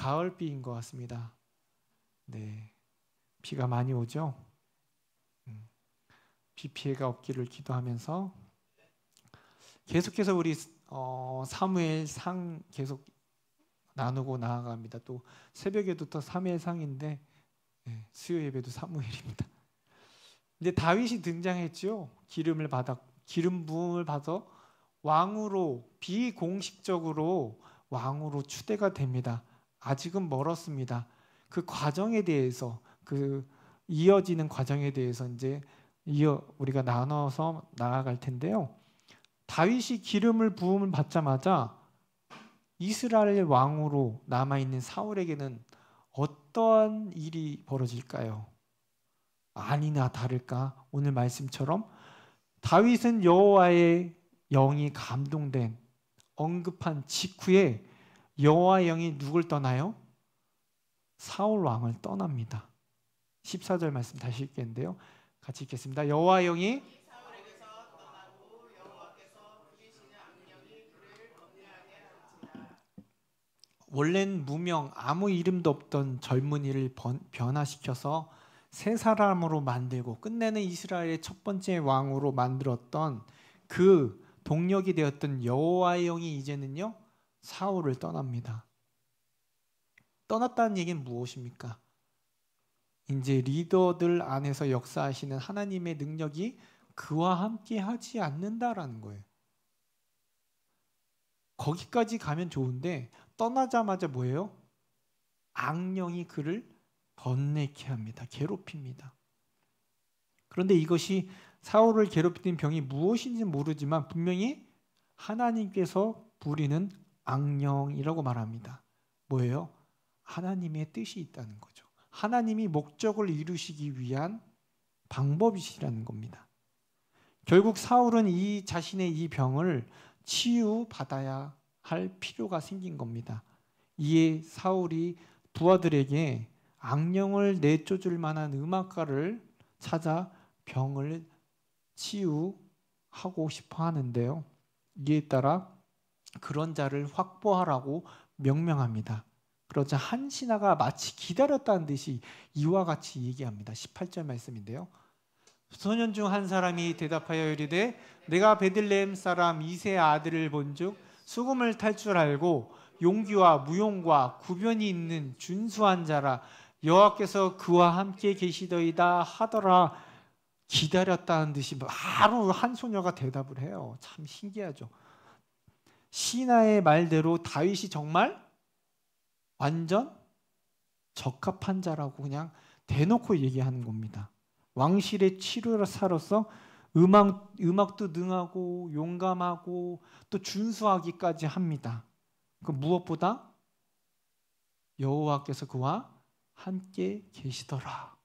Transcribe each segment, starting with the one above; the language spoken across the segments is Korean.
가을비인 것 같습니다. 네, 비가 많이 오죠. 비 피해가 없기를 기도하면서 계속해서 우리 사무엘상 계속 나누고 나아갑니다. 또 새벽에도 또 사무엘상인데 수요 예배도 사무엘입니다. 근데 다윗이 등장했죠. 기름 부음을 받아 왕으로 비공식적으로 왕으로 추대가 됩니다. 아직은 멀었습니다. 그 과정에 대해서 그 이어지는 과정에 대해서 이제 우리가 나눠서 나아갈 텐데요. 다윗이 기름을 부음을 받자마자 이스라엘 왕으로 남아있는 사울에게는 어떠한 일이 벌어질까요? 아니나 다를까 오늘 말씀처럼 다윗은 여호와의 영이 감동된 언급한 직후에 여호와의 영이 누굴 떠나요? 사울 왕을 떠납니다. 14절 말씀 다시 읽겠는데요. 같이 읽겠습니다. 여호와의 영이 사울에게서 떠나고 여호와께서 부리시는 악령이 그를 범죄하게 하는지라. 원래는 무명 아무 이름도 없던 젊은이를 변화시켜서 새 사람으로 만들고 끝내는 이스라엘의 첫 번째 왕으로 만들었던 그 동력이 되었던 여호와의 영이 이제는요 사울을 떠납니다. 떠났다는 얘기는 무엇입니까? 이제 리더들 안에서 역사하시는 하나님의 능력이 그와 함께 하지 않는다라는 거예요. 거기까지 가면 좋은데 떠나자마자 뭐예요? 악령이 그를 번뇌케 합니다. 괴롭힙니다. 그런데 이것이 사울을 괴롭히는 병이 무엇인지 모르지만 분명히 하나님께서 부리는 악령이라고 말합니다. 뭐예요? 하나님의 뜻이 있다는 거죠. 하나님이 목적을 이루시기 위한 방법이시라는 겁니다. 결국 사울은 자신의 이 병을 치유받아야 할 필요가 생긴 겁니다. 이에 사울이 부하들에게 악령을 내쫓을 만한 음악가를 찾아 병을 치유하고 싶어 하는데요. 이에 따라 그런 자를 확보하라고 명명합니다. 그러자 한 신하가 마치 기다렸다는 듯이 이와 같이 얘기합니다. 18절 말씀인데요. 소년 중 한 사람이 대답하여 이르되 내가 베들레헴 사람 이새의 아들을 본즉 수금을 탈 줄 알고 용기와 무용과 구변이 있는 준수한 자라 여호와께서 그와 함께 계시더이다 하더라. 기다렸다는 듯이 바로 한 소녀가 대답을 해요. 참 신기하죠. 신하의 말대로 다윗이 정말 완전 적합한 자라고 그냥 대놓고 얘기하는 겁니다. 왕실의 치료사로서 음악도 능하고 용감하고 또 준수하기까지 합니다. 그 무엇보다 여호와께서 그와 함께 계시더라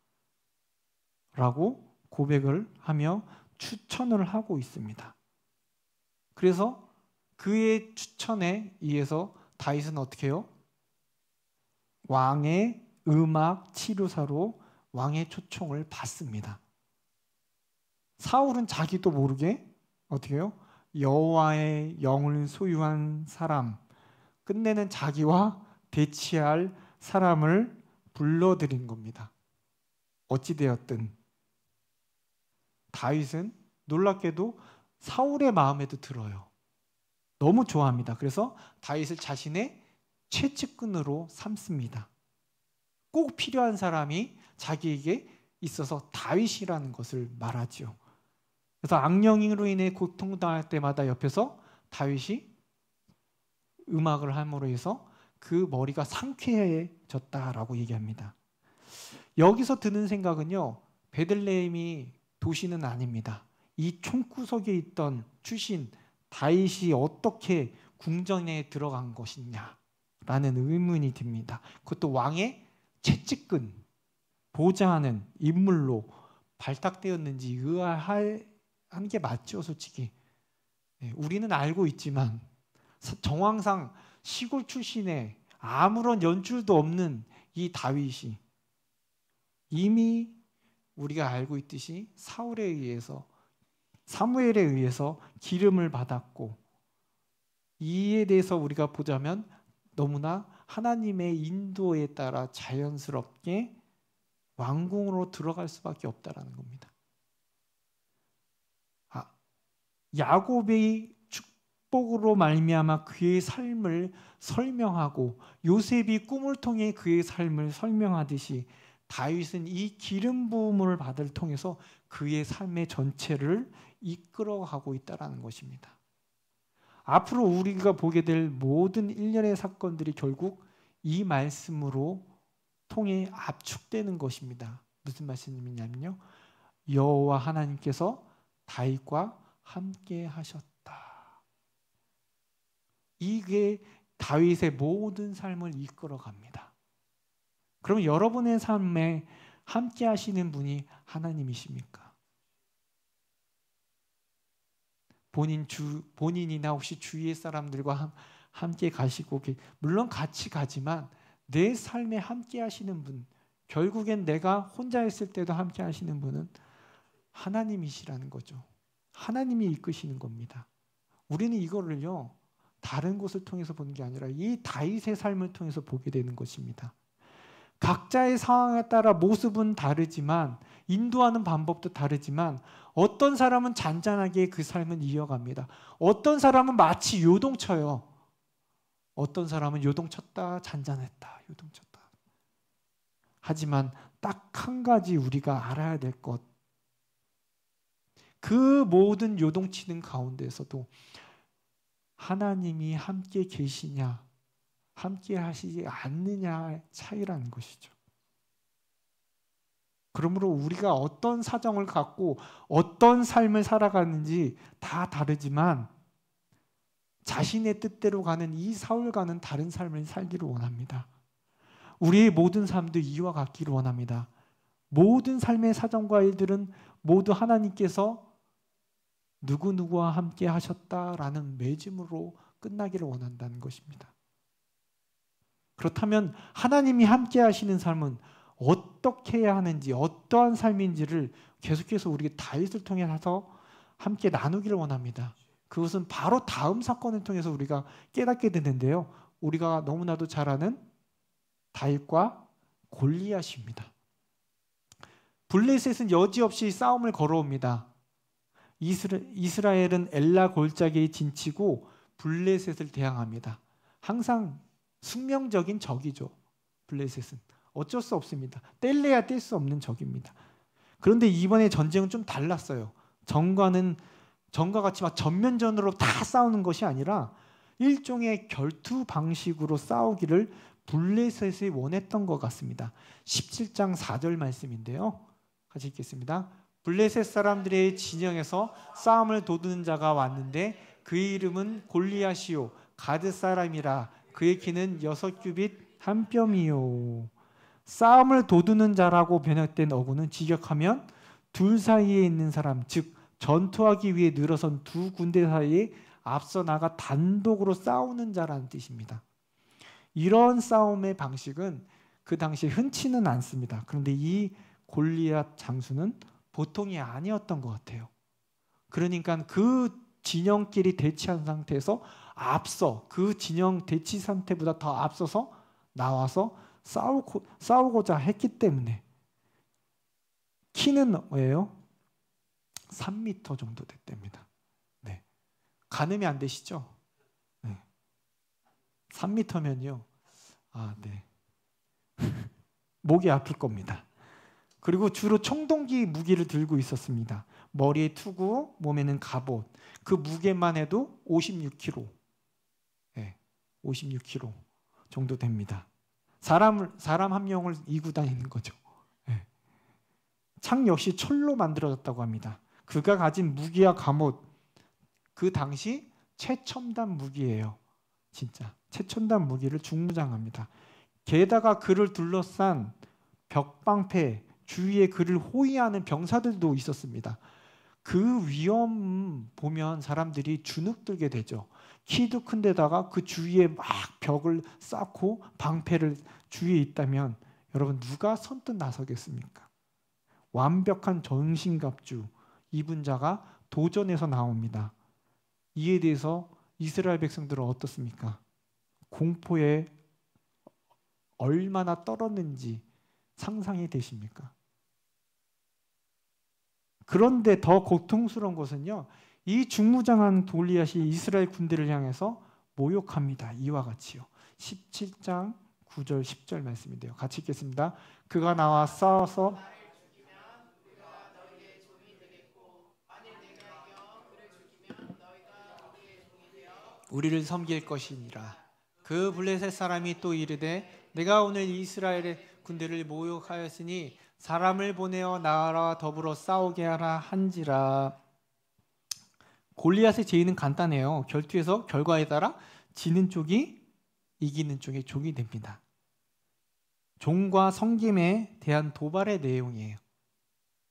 라고 고백을 하며 추천을 하고 있습니다. 그래서 그의 추천에 의해서 다윗은 어떻게 해요? 왕의 음악 치료사로 왕의 초청을 받습니다. 사울은 자기도 모르게 어떻게 해요? 여호와의 영을 소유한 사람, 끝내는 자기와 대치할 사람을 불러들인 겁니다. 어찌되었든 다윗은 놀랍게도 사울의 마음에도 들어요. 너무 좋아합니다. 그래서 다윗을 자신의 최측근으로 삼습니다. 꼭 필요한 사람이 자기에게 있어서 다윗이라는 것을 말하죠. 그래서 악령으로 인해 고통당할 때마다 옆에서 다윗이 음악을 함으로 해서 그 머리가 상쾌해졌다라고 얘기합니다. 여기서 드는 생각은요, 베들레헴이 도시는 아닙니다. 이 총구석에 있던 출신 다윗이 어떻게 궁전에 들어간 것이냐라는 의문이 듭니다. 그것도 왕의 최측근, 보좌하는 인물로 발탁되었는지 의아한 게 맞죠, 솔직히. 우리는 알고 있지만 정황상 시골 출신의 아무런 연줄도 없는 이 다윗이 이미 우리가 알고 있듯이 사무엘에 의해서 기름을 받았고, 이에 대해서 우리가 보자면 너무나 하나님의 인도에 따라 자연스럽게 왕궁으로 들어갈 수밖에 없다라는 겁니다. 야곱의 축복으로 말미암아 그의 삶을 설명하고 요셉이 꿈을 통해 그의 삶을 설명하듯이 다윗은 이 기름 부음을 받을 통해서 그의 삶의 전체를 이끌어가고 있다는 것입니다. 앞으로 우리가 보게 될 모든 일련의 사건들이 결국 이 말씀으로 통해 압축되는 것입니다. 무슨 말씀이냐면요, 여호와 하나님께서 다윗과 함께 하셨다. 이게 다윗의 모든 삶을 이끌어 갑니다. 그럼 여러분의 삶에 함께 하시는 분이 하나님이십니까? 본인이나 혹시 주위의 사람들과 함께 가시고, 물론 같이 가지만 내 삶에 함께 하시는 분, 결국엔 내가 혼자 있을 때도 함께 하시는 분은 하나님이시라는 거죠. 하나님이 이끄시는 겁니다. 우리는 이거를요, 다른 곳을 통해서 보는 게 아니라 이 다윗의 삶을 통해서 보게 되는 것입니다. 각자의 상황에 따라 모습은 다르지만, 인도하는 방법도 다르지만, 어떤 사람은 잔잔하게 그 삶은 이어갑니다. 어떤 사람은 마치 요동쳐요. 어떤 사람은 요동쳤다 잔잔했다 요동쳤다. 하지만 딱 한 가지 우리가 알아야 될 것, 그 모든 요동치는 가운데서도 하나님이 함께 계시냐 함께 하시지 않느냐의 차이라는 것이죠. 그러므로 우리가 어떤 사정을 갖고 어떤 삶을 살아가는지 다 다르지만 자신의 뜻대로 가는 이 사울과는 다른 삶을 살기를 원합니다. 우리의 모든 삶도 이와 같기를 원합니다. 모든 삶의 사정과 일들은 모두 하나님께서 누구누구와 함께 하셨다라는 맺음으로 끝나기를 원한다는 것입니다. 그렇다면 하나님이 함께 하시는 삶은 어떻게 해야 하는지, 어떠한 삶인지를 계속해서 우리 다윗을 통해서 함께 나누기를 원합니다. 그것은 바로 다음 사건을 통해서 우리가 깨닫게 되는데요, 우리가 너무나도 잘 아는 다윗과 골리앗입니다. 블레셋은 여지없이 싸움을 걸어옵니다. 이스라엘은 엘라 골짜기에 진치고 블레셋을 대항합니다. 항상 숙명적인 적이죠. 블레셋은 어쩔 수 없습니다. 뗄래야 뗄 수 없는 적입니다. 그런데 이번에 전쟁은 좀 달랐어요. 전과 같이 막 전면전으로 다 싸우는 것이 아니라 일종의 결투 방식으로 싸우기를 블레셋이 원했던 것 같습니다. 17장 4절 말씀인데요, 같이 읽겠습니다. 블레셋 사람들의 진영에서 싸움을 도두는 자가 왔는데 그의 이름은 골리앗이요 가드 사람이라. 그의 키는 6규빗 1뼘이요. 싸움을 도두는 자라고 번역된 어구는 직역하면 둘 사이에 있는 사람, 즉 전투하기 위해 늘어선 두 군대 사이에 앞서 나가 단독으로 싸우는 자라는 뜻입니다. 이런 싸움의 방식은 그 당시에 흔치는 않습니다. 그런데 이 골리앗 장수는 보통이 아니었던 것 같아요. 그러니까 그 진영끼리 대치한 상태에서 앞서, 그 진영 대치 상태보다 더 앞서서 나와서 싸우고자 했기 때문에, 키는 뭐예요? 3m 정도 됐답니다. 네. 가늠이 안 되시죠? 네. 3m면요, 네. 목이 아플 겁니다. 그리고 주로 청동기 무기를 들고 있었습니다. 머리에 투구, 몸에는 갑옷. 그 무게만 해도 56kg. 네, 56kg 정도 됩니다. 사람 한 명을 이고 다니는 거죠. 네. 창 역시 철로 만들어졌다고 합니다. 그가 가진 무기와 갑옷, 그 당시 최첨단 무기예요. 진짜 최첨단 무기를 중무장합니다. 게다가 그를 둘러싼 벽방패, 주위에 그를 호위하는 병사들도 있었습니다. 그 위험 보면 사람들이 주눅들게 되죠. 키도 큰 데다가 그 주위에 막 벽을 쌓고 방패를 주위에 있다면 여러분 누가 선뜻 나서겠습니까? 완벽한 전신갑주 입은 자가 도전에서 나옵니다. 이에 대해서 이스라엘 백성들은 어떻습니까? 공포에 얼마나 떨었는지 상상이 되십니까? 그런데 더 고통스러운 것은요, 이 중무장한 골리앗이 이스라엘 군대를 향해서 모욕합니다. 이와 같이요. 17장 9절 10절 말씀인데요. 같이 읽겠습니다. 그가 나와 싸워서 나를 죽이면 우리가 너희의 종이 되겠고 만일 내가 이겨 그를 죽이면 너희가 우리의 종이 되어 우리를 섬길 것이니라. 그 블레셋 사람이 또 이르되 내가 오늘 이스라엘의 군대를 모욕하였으니 사람을 보내어 나와 더불어 싸우게 하라 한지라. 골리앗의 제의는 간단해요. 결투에서 결과에 따라 지는 쪽이 이기는 쪽의 종이 됩니다. 종과 섬김에 대한 도발의 내용이에요.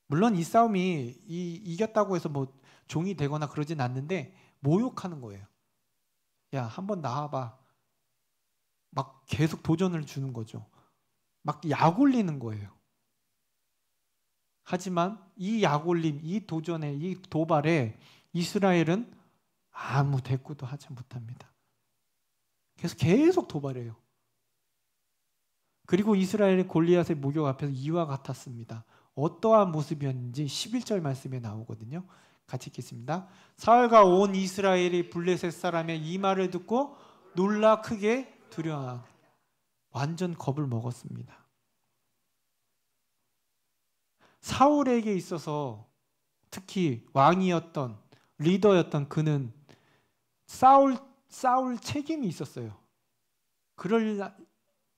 물론 이 싸움이 이겼다고 해서 뭐 종이 되거나 그러진 않는데 모욕하는 거예요. 야, 한번 나와봐. 막 계속 도전을 주는 거죠. 막 약올리는 거예요. 하지만 이 약올림, 이 도전에, 이 도발에 이스라엘은 아무 대꾸도 하지 못합니다. 계속 도발해요. 그리고 이스라엘의 골리앗의 모격 앞에서 이와 같았습니다. 어떠한 모습이었는지 11절 말씀에 나오거든요. 같이 읽겠습니다. 사울과 온 이스라엘이 블레셋 사람의 이 말을 듣고 놀라 크게 두려워 완전 겁을 먹었습니다. 사울에게 있어서 특히 왕이었던 리더였던 그는 싸울 책임이 있었어요. 그럴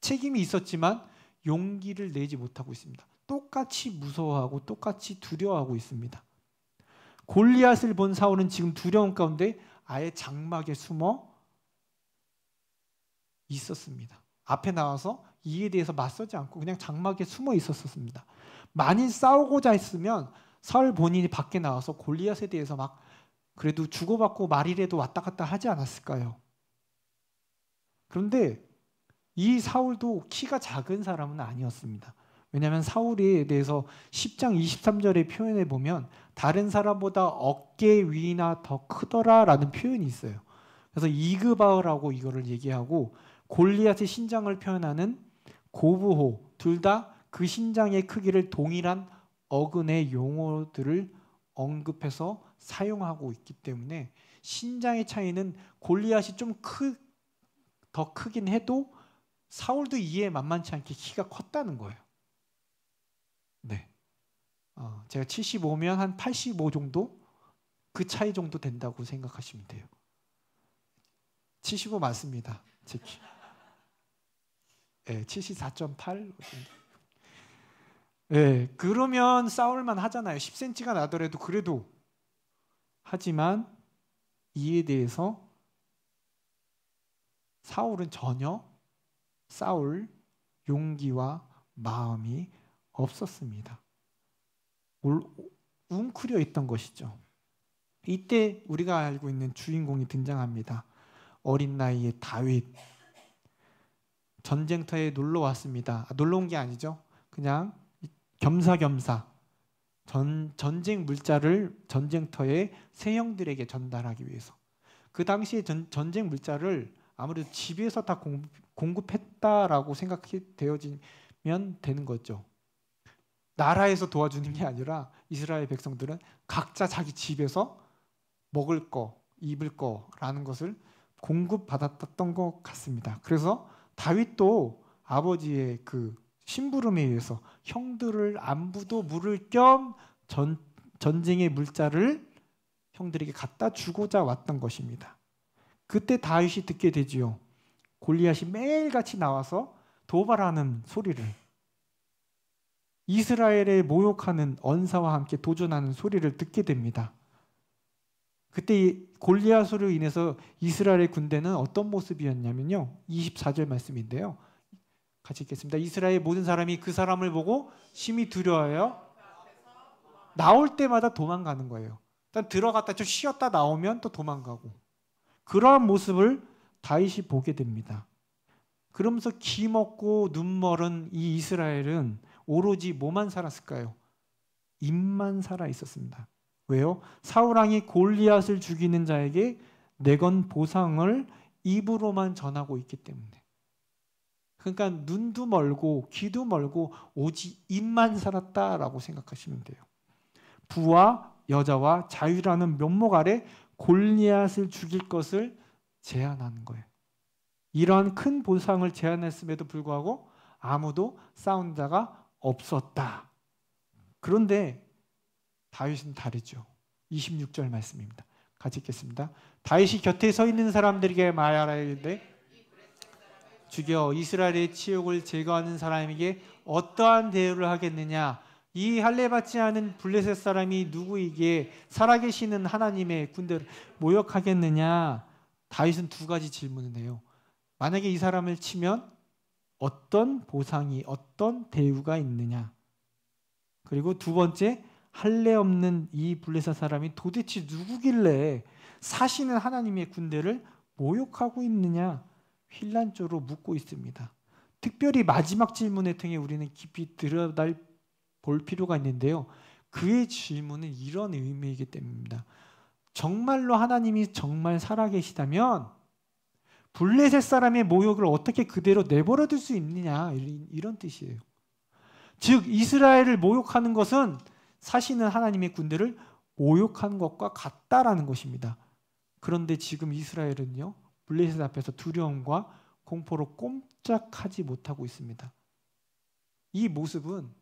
책임이 있었지만 용기를 내지 못하고 있습니다. 똑같이 무서워하고 똑같이 두려워하고 있습니다. 골리앗을 본 사울은 지금 두려움 가운데 아예 장막에 숨어 있었습니다. 앞에 나와서 이에 대해서 맞서지 않고 그냥 장막에 숨어 있었습니다. 만일 싸우고자 했으면 사울 본인이 밖에 나와서 골리앗에 대해서 막 그래도 주고받고 말이라도 왔다 갔다 하지 않았을까요? 그런데 이 사울도 키가 작은 사람은 아니었습니다. 왜냐하면 사울에 대해서 10장 23절의 표현에 보면 다른 사람보다 어깨 위나 더 크더라라는 표현이 있어요. 그래서 이그바흐라고 이거를 얘기하고 골리앗의 신장을 표현하는 고브호 둘 다 그 신장의 크기를 동일한 어근의 용어들을 언급해서 사용하고 있기 때문에 신장의 차이는 골리앗이 좀 더 크긴 해도 사울도 이에 만만치 않게 키가 컸다는 거예요. 네, 제가 75면 한 85 정도 그 차이 정도 된다고 생각하시면 돼요. 75 맞습니다. 제 키. 네, 74.8. 네, 그러면 싸울만 하잖아요. 10cm가 나더라도 그래도. 하지만 이에 대해서 사울은 전혀 싸울 용기와 마음이 없었습니다. 웅크려 있던 것이죠. 이때 우리가 알고 있는 주인공이 등장합니다. 어린 나이에 다윗. 전쟁터에 놀러 왔습니다. 놀러 온 게 아니죠. 그냥 겸사겸사 전쟁 물자를 전쟁터에 새 형들에게 전달하기 위해서. 그 당시에 전쟁 물자를 아무래도 집에서 다 공급했다라고 생각이 되어지면 되는 거죠. 나라에서 도와주는 게 아니라 이스라엘 백성들은 각자 자기 집에서 먹을 거, 입을 거라는 것을 공급받았던 것 같습니다. 그래서 다윗도 아버지의 그 심부름에 의해서 형들을 안부도 물을 겸 전쟁의 물자를 형들에게 갖다 주고자 왔던 것입니다. 그때 다윗이 듣게 되지요. 골리앗이 매일같이 나와서 도발하는 소리를, 이스라엘에 모욕하는 언사와 함께 도전하는 소리를 듣게 됩니다. 그때 골리앗으로 인해서 이스라엘의 군대는 어떤 모습이었냐면요. 24절 말씀인데요. 같이 읽겠습니다. 이스라엘 모든 사람이 그 사람을 보고 심히 두려워하여 나올 때마다 도망가는 거예요. 일단 들어갔다 좀 쉬었다 나오면 또 도망가고, 그러한 모습을 다윗이 보게 됩니다. 그러면서 기 먹고 눈 멀은 이 이스라엘은 오로지 뭐만 살았을까요? 입만 살아 있었습니다. 왜요? 사울왕이 골리앗을 죽이는 자에게 내건 보상을 입으로만 전하고 있기 때문에. 그러니까 눈도 멀고 귀도 멀고 오직 입만 살았다라고 생각하시면 돼요. 부와 여자와 자유라는 면목 아래 골리앗을 죽일 것을 제안하는 거예요. 이러한 큰 보상을 제안했음에도 불구하고 아무도 싸운 자가 없었다. 그런데 다윗은 다르죠. 26절 말씀입니다. 같이 읽겠습니다. 다윗이 곁에 서 있는 사람들에게 말하되 주여 이스라엘의 치욕을 제거하는 사람에게 어떠한 대우를 하겠느냐? 이 할례 받지 않은 블레셋 사람이 누구에게 살아계시는 하나님의 군대를 모욕하겠느냐? 다윗은 두 가지 질문을 해요. 만약에 이 사람을 치면 어떤 보상이, 어떤 대우가 있느냐? 그리고 두 번째, 할례 없는 이 블레셋 사람이 도대체 누구길래 사시는 하나님의 군대를 모욕하고 있느냐? 휠란조로 묻고 있습니다. 특별히 마지막 질문을 통해 우리는 깊이 들여다볼 필요가 있는데요. 그의 질문은 이런 의미이기 때문입니다. 정말로 하나님이 정말 살아계시다면 블레셋 사람의 모욕을 어떻게 그대로 내버려둘 수 있느냐, 이런 뜻이에요. 즉 이스라엘을 모욕하는 것은 사시는 하나님의 군대를 모욕하는 것과 같다라는 것입니다. 그런데 지금 이스라엘은요, 블레셋 앞에서 두려움과 공포로 꼼짝하지 못하고 있습니다. 이 모습은,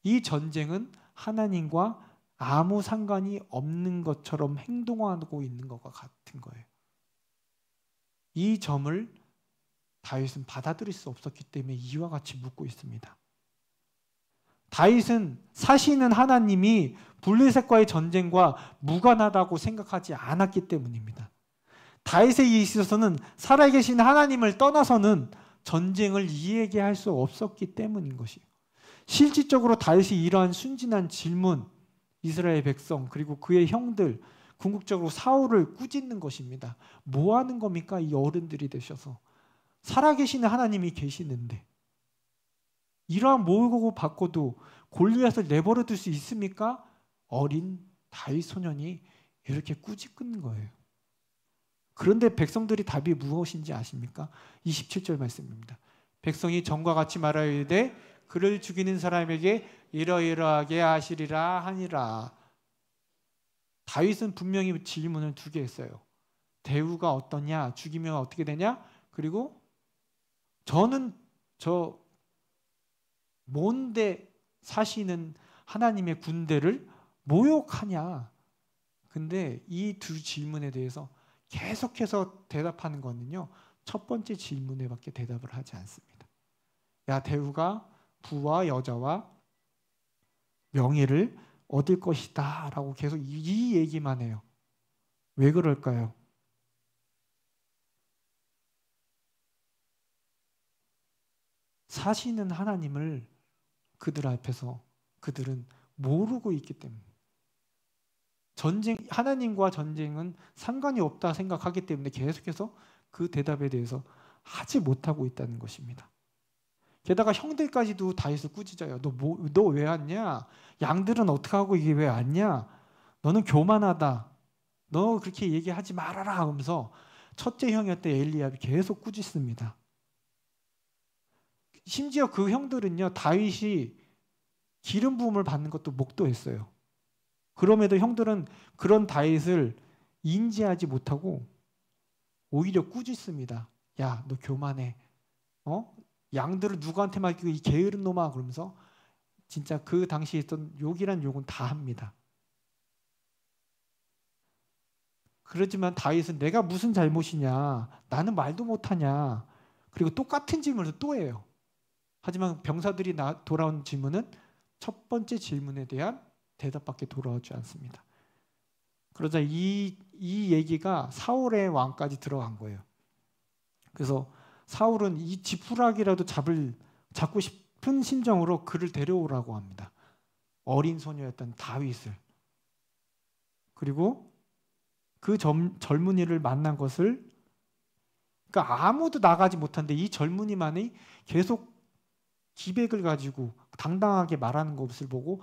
이 전쟁은 하나님과 아무 상관이 없는 것처럼 행동하고 있는 것과 같은 거예요. 이 점을 다윗은 받아들일 수 없었기 때문에 이와 같이 묻고 있습니다. 다윗은 사시는 하나님이 블레셋과의 전쟁과 무관하다고 생각하지 않았기 때문입니다. 다윗에 있어서는 살아계신 하나님을 떠나서는 전쟁을 이해하게 할 수 없었기 때문인 것이에요. 실질적으로 다윗이 이러한 순진한 질문, 이스라엘 백성 그리고 그의 형들, 궁극적으로 사울을 꾸짖는 것입니다. 뭐 하는 겁니까? 이 어른들이 되셔서. 살아계시는 하나님이 계시는데 이러한 모욕을 받고도 골리앗을 내버려 둘 수 있습니까? 어린 다윗 소년이 이렇게 꾸짖는 거예요. 그런데 백성들이 답이 무엇인지 아십니까? 27절 말씀입니다. 백성이 전과 같이 말하되 그를 죽이는 사람에게 이러이러하게 하시리라 하니라. 다윗은 분명히 질문을 두 개 했어요. 대우가 어떠냐? 죽이면 어떻게 되냐? 그리고 저는 저 뭔데 사시는 하나님의 군대를 모욕하냐? 근데 이 두 질문에 대해서 계속해서 대답하는 거는요, 첫 번째 질문에밖에 대답을 하지 않습니다. 야, 대우가 부와 여자와 명예를 얻을 것이다 라고 계속 이 얘기만 해요. 왜 그럴까요? 사시는 하나님을 그들 앞에서 그들은 모르고 있기 때문에, 하나님과 전쟁은 상관이 없다 생각하기 때문에 계속해서 그 대답에 대해서 하지 못하고 있다는 것입니다. 게다가 형들까지도 다윗을 꾸짖어요. 너 왜 왔냐? 양들은 어떻게 하고 이게 왜 왔냐? 너는 교만하다. 너 그렇게 얘기하지 말아라 하면서 첫째 형이었던 엘리압이 계속 꾸짖습니다. 심지어 그 형들은요, 다윗이 기름 부음을 받는 것도 목도했어요. 그럼에도 형들은 그런 다윗을 인지하지 못하고 오히려 꾸짖습니다. 야, 너 교만해. 양들을 누구한테 맡기고 이 게으른 놈아, 그러면서 진짜 그 당시에 있던 욕이란 욕은 다 합니다. 그렇지만 다윗은 내가 무슨 잘못이냐, 나는 말도 못하냐, 그리고 똑같은 질문을 또 해요. 하지만 병사들이 돌아온 질문은 첫 번째 질문에 대한 대답밖에 돌아오지 않습니다. 그러자 이 얘기가 사울의 왕까지 들어간 거예요. 그래서 사울은 이 지푸라기라도 잡고 싶은 심정으로 그를 데려오라고 합니다. 어린 소녀였던 다윗을. 그리고 그 젊은이를 만난 것을, 그러니까 아무도 나가지 못한데 이 젊은이만이 계속 기백을 가지고 당당하게 말하는 것을 보고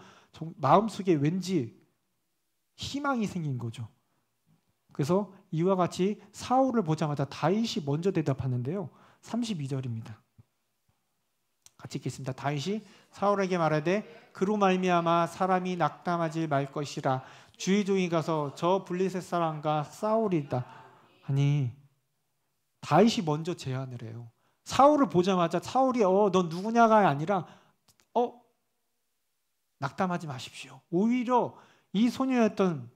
마음속에 왠지 희망이 생긴 거죠. 그래서 이와 같이 사울을 보자마자 다윗이 먼저 대답하는데요. 32절입니다. 같이 읽겠습니다. 다윗이 사울에게 말하되 그로 말미암아 사람이 낙담하지 말 것이라 주의 종이 가서 저 블레셋 사람과 싸우리이다. 아니, 다윗이 먼저 제안을 해요. 사울을 보자마자 사울이 넌 누구냐가 아니라 낙담하지 마십시오. 오히려 이 소녀였던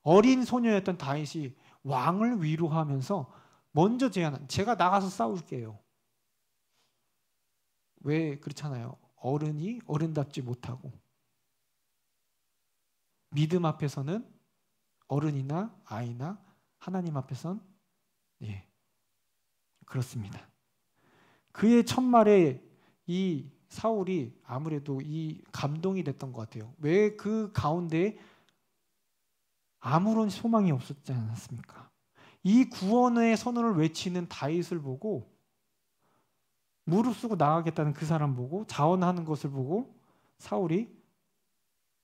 어린 소녀였던 다윗이 왕을 위로하면서 먼저 제안한, 제가 나가서 싸울게요. 왜 그렇잖아요. 어른이 어른답지 못하고 믿음 앞에서는 어른이나 아이나 하나님 앞에선 그렇습니다. 그의 첫말에 이 사울이 아무래도 이 감동이 됐던 것 같아요. 왜 그 가운데 아무런 소망이 없었지 않았습니까? 이 구원의 선언을 외치는 다윗을 보고 무릎쓰고 나가겠다는 그 사람 보고 자원하는 것을 보고 사울이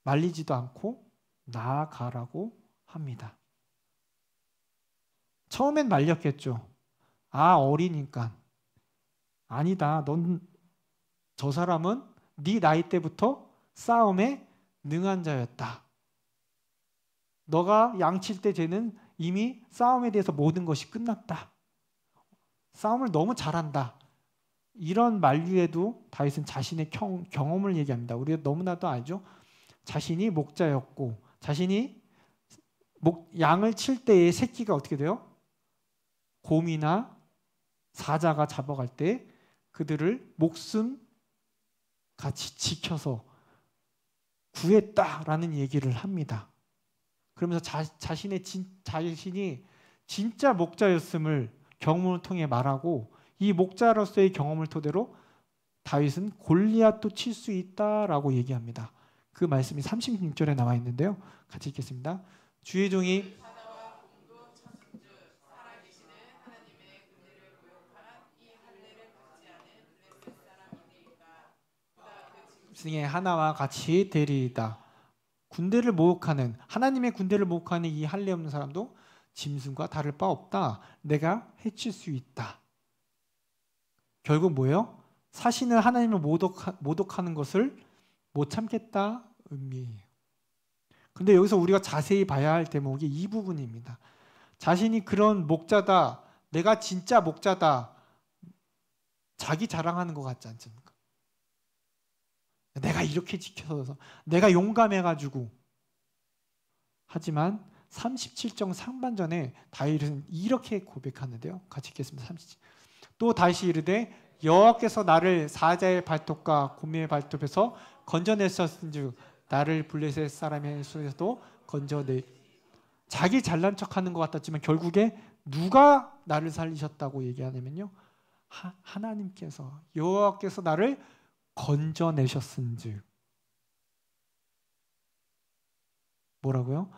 말리지도 않고 나아가라고 합니다. 처음엔 말렸겠죠. 어리니까. 아니다. 저 사람은 네 나이 때부터 싸움에 능한 자였다. 너가 양칠 때 쟤는 이미 싸움에 대해서 모든 것이 끝났다. 싸움을 너무 잘한다. 이런 만류에도 다윗은 자신의 경험을 얘기합니다. 우리가 너무나도 알죠. 자신이 목자였고 자신이 양을 칠 때의 새끼가 어떻게 돼요? 곰이나 사자가 잡아갈 때 그들을 목숨 같이 지켜서 구했다라는 얘기를 합니다. 그러면서 자신이 진짜 목자였음을 경험을 통해 말하고 이 목자로서의 경험을 토대로 다윗은 골리앗도 칠 수 있다라고 얘기합니다. 그 말씀이 36절에 나와 있는데요. 같이 읽겠습니다. 주의 종이 사자와 곰도 쳤은즉 살아계시는 하나님의 군대를 모욕한 이 할례를 받지 않은 블레셋 사람이니까 그 짐승의 하나와 같이 되리이다. 군대를 모욕하는 하나님의 군대를 모욕하는 이 할례 없는 사람도 짐승과 다를 바 없다. 내가 해칠 수 있다. 결국 뭐예요? 사신은 하나님을 모독하는 것을 못 참겠다 의미예요. 근데 여기서 우리가 자세히 봐야 할 대목이 이 부분입니다. 자신이 그런 목자다, 내가 진짜 목자다, 자기 자랑하는 것 같지 않습니까? 내가 이렇게 지켜서, 내가 용감해가지고. 하지만 37장 상반전에 다윗은 이렇게 고백하는데요. 같이 읽겠습니다. 37. 또 다시 이르되 여호와께서 나를 사자의 발톱과 곰의 발톱에서 건져내셨은즉 나를 블레셋 사람의 손에서도 건져내. 자기 잘난 척하는 것 같았지만 결국에 누가 나를 살리셨다고 얘기하냐면요, 하나님께서, 여호와께서 나를 건져내셨은즉. 뭐라고요?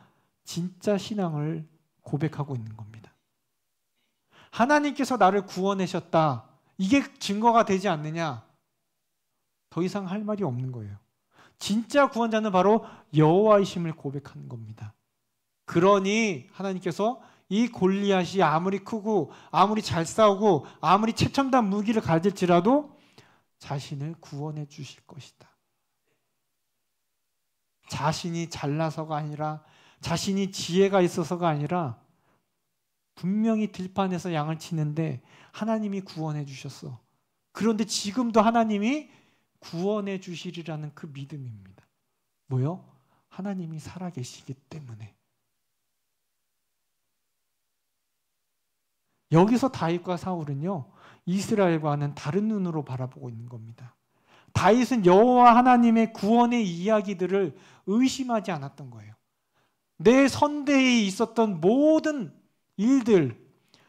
진짜 신앙을 고백하고 있는 겁니다. 하나님께서 나를 구원하셨다. 이게 증거가 되지 않느냐? 더 이상 할 말이 없는 거예요. 진짜 구원자는 바로 여호와이심을 고백하는 겁니다. 그러니 하나님께서 이 골리앗이 아무리 크고 아무리 잘 싸우고 아무리 최첨단 무기를 가질지라도 자신을 구원해 주실 것이다. 자신이 잘나서가 아니라, 자신이 지혜가 있어서가 아니라 분명히 들판에서 양을 치는데 하나님이 구원해 주셨어. 그런데 지금도 하나님이 구원해 주시리라는 그 믿음입니다. 뭐요? 하나님이 살아계시기 때문에. 여기서 다윗과 사울은요, 이스라엘과는 다른 눈으로 바라보고 있는 겁니다. 다윗은 여호와 하나님의 구원의 이야기들을 의심하지 않았던 거예요. 내 선대에 있었던 모든 일들,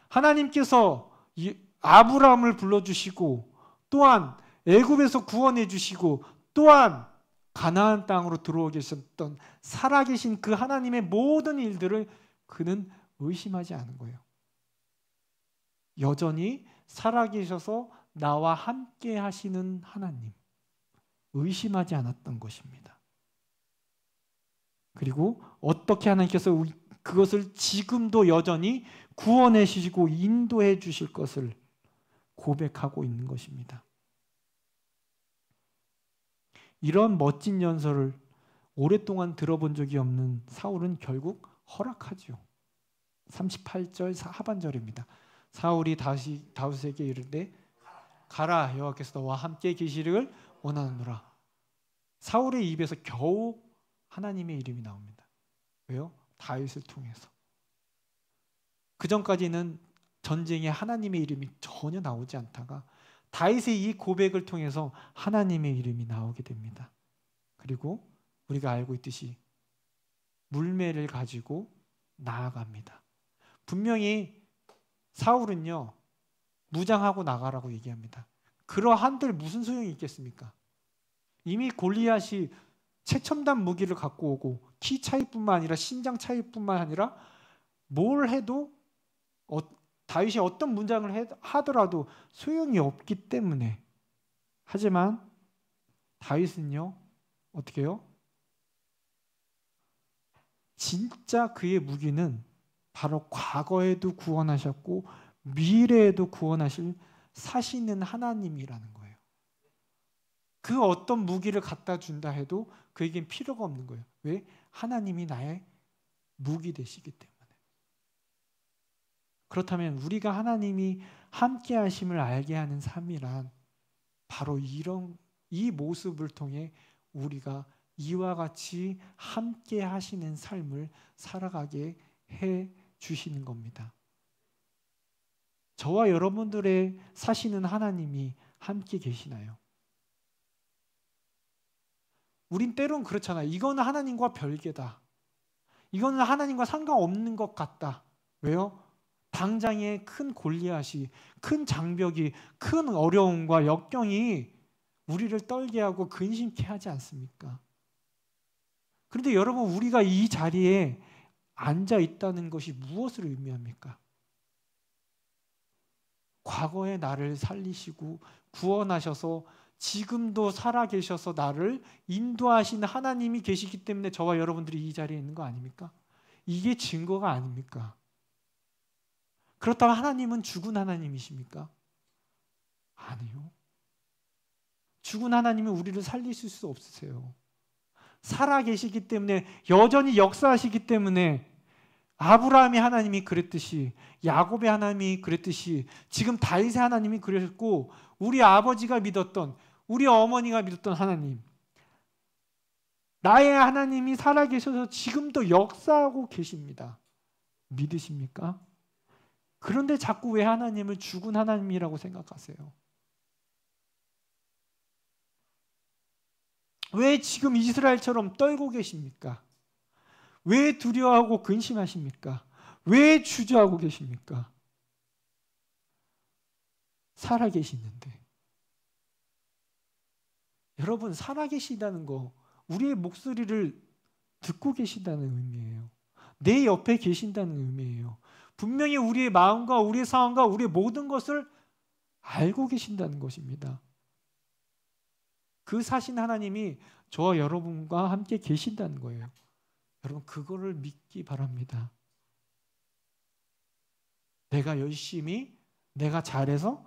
하나님께서 아브라함을 불러주시고 또한 애굽에서 구원해 주시고 또한 가나안 땅으로 들어오게 하셨던 살아계신 그 하나님의 모든 일들을 그는 의심하지 않은 거예요. 여전히 살아계셔서 나와 함께 하시는 하나님, 의심하지 않았던 것입니다. 그리고 어떻게 하나님께서 그것을 지금도 여전히 구원해 주시고 인도해 주실 것을 고백하고 있는 것입니다. 이런 멋진 연설을 오랫동안 들어본 적이 없는 사울은 결국 허락하죠. 38절 하반절입니다. 사울이 다시 다윗에게 이르되 가라, 여호와께서 너와 함께 계시기를 원하노라. 사울의 입에서 겨우 하나님의 이름이 나옵니다. 왜요? 다윗을 통해서. 그 전까지는 전쟁에 하나님의 이름이 전혀 나오지 않다가 다윗의 이 고백을 통해서 하나님의 이름이 나오게 됩니다. 그리고 우리가 알고 있듯이 물매를 가지고 나아갑니다. 분명히 사울은요, 무장하고 나가라고 얘기합니다. 그러한들 무슨 소용이 있겠습니까? 이미 골리앗이 최첨단 무기를 갖고 오고 키 차이뿐만 아니라 신장 차이뿐만 아니라 뭘 해도 다윗이 어떤 문장을 하더라도 소용이 없기 때문에. 하지만 다윗은요, 어떻게 해요? 진짜 그의 무기는 바로 과거에도 구원하셨고 미래에도 구원하실 사시는 하나님이라는 거예요. 그 어떤 무기를 갖다 준다 해도 그에겐 필요가 없는 거예요. 왜? 하나님이 나의 무기 되시기 때문에. 그렇다면 우리가 하나님이 함께 하심을 알게 하는 삶이란 바로 이 모습을 통해 우리가 이와 같이 함께 하시는 삶을 살아가게 해 주시는 겁니다. 저와 여러분들의 사시는 하나님이 함께 계시나요? 우린 때론 그렇잖아요. 이거는 하나님과 별개다. 이거는 하나님과 상관없는 것 같다. 왜요? 당장의 큰 골리앗이, 큰 장벽이, 큰 어려움과 역경이 우리를 떨게 하고 근심케 하지 않습니까? 그런데 여러분, 우리가 이 자리에 앉아 있다는 것이 무엇을 의미합니까? 과거의 나를 살리시고 구원하셔서 지금도 살아계셔서 나를 인도하시는 하나님이 계시기 때문에 저와 여러분들이 이 자리에 있는 거 아닙니까? 이게 증거가 아닙니까? 그렇다면 하나님은 죽은 하나님이십니까? 아니요. 죽은 하나님은 우리를 살리실 수 없으세요. 살아계시기 때문에, 여전히 역사하시기 때문에, 아브라함의 하나님이 그랬듯이, 야곱의 하나님이 그랬듯이, 지금 다윗의 하나님이 그랬고, 우리 아버지가 믿었던, 우리 어머니가 믿었던 하나님, 나의 하나님이 살아계셔서 지금도 역사하고 계십니다. 믿으십니까? 그런데 자꾸 왜 하나님을 죽은 하나님이라고 생각하세요? 왜 지금 이스라엘처럼 떨고 계십니까? 왜 두려워하고 근심하십니까? 왜 주저하고 계십니까? 살아계시는데. 여러분, 살아계시다는 거, 우리의 목소리를 듣고 계신다는 의미예요. 내 옆에 계신다는 의미예요. 분명히 우리의 마음과 우리의 상황과 우리의 모든 것을 알고 계신다는 것입니다. 그 사신 하나님이 저와 여러분과 함께 계신다는 거예요. 여러분, 그거를 믿기 바랍니다. 내가 열심히, 내가 잘해서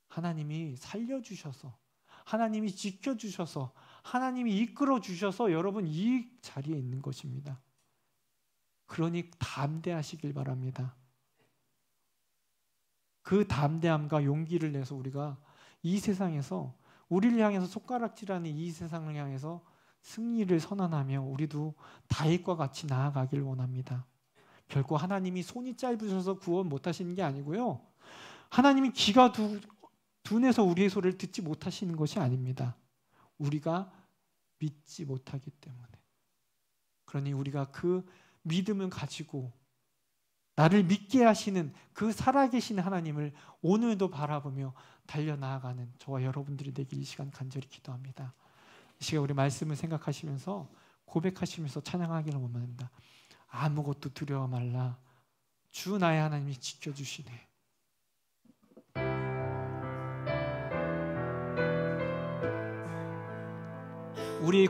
하나님이 살려주셔서, 하나님이 지켜주셔서, 하나님이 이끌어주셔서 여러분 이 자리에 있는 것입니다. 그러니 담대하시길 바랍니다. 그 담대함과 용기를 내서 우리가 이 세상에서, 우리를 향해서 손가락질하는 이 세상을 향해서 승리를 선언하며 우리도 다윗과 같이 나아가길 원합니다. 결코 하나님이 손이 짧으셔서 구원 못하시는 게 아니고요, 하나님이 귀가 둔해서 우리의 소리를 듣지 못하시는 것이 아닙니다. 우리가 믿지 못하기 때문에. 그러니 우리가 그 믿음을 가지고 나를 믿게 하시는 그 살아계신 하나님을 오늘도 바라보며 달려나아가는 저와 여러분들이 되길 이 시간 간절히 기도합니다. 이 시간 우리 말씀을 생각하시면서 고백하시면서 찬양하기를 원합니다. 아무것도 두려워 말라. 주 나의 하나님이 지켜주시네. 우리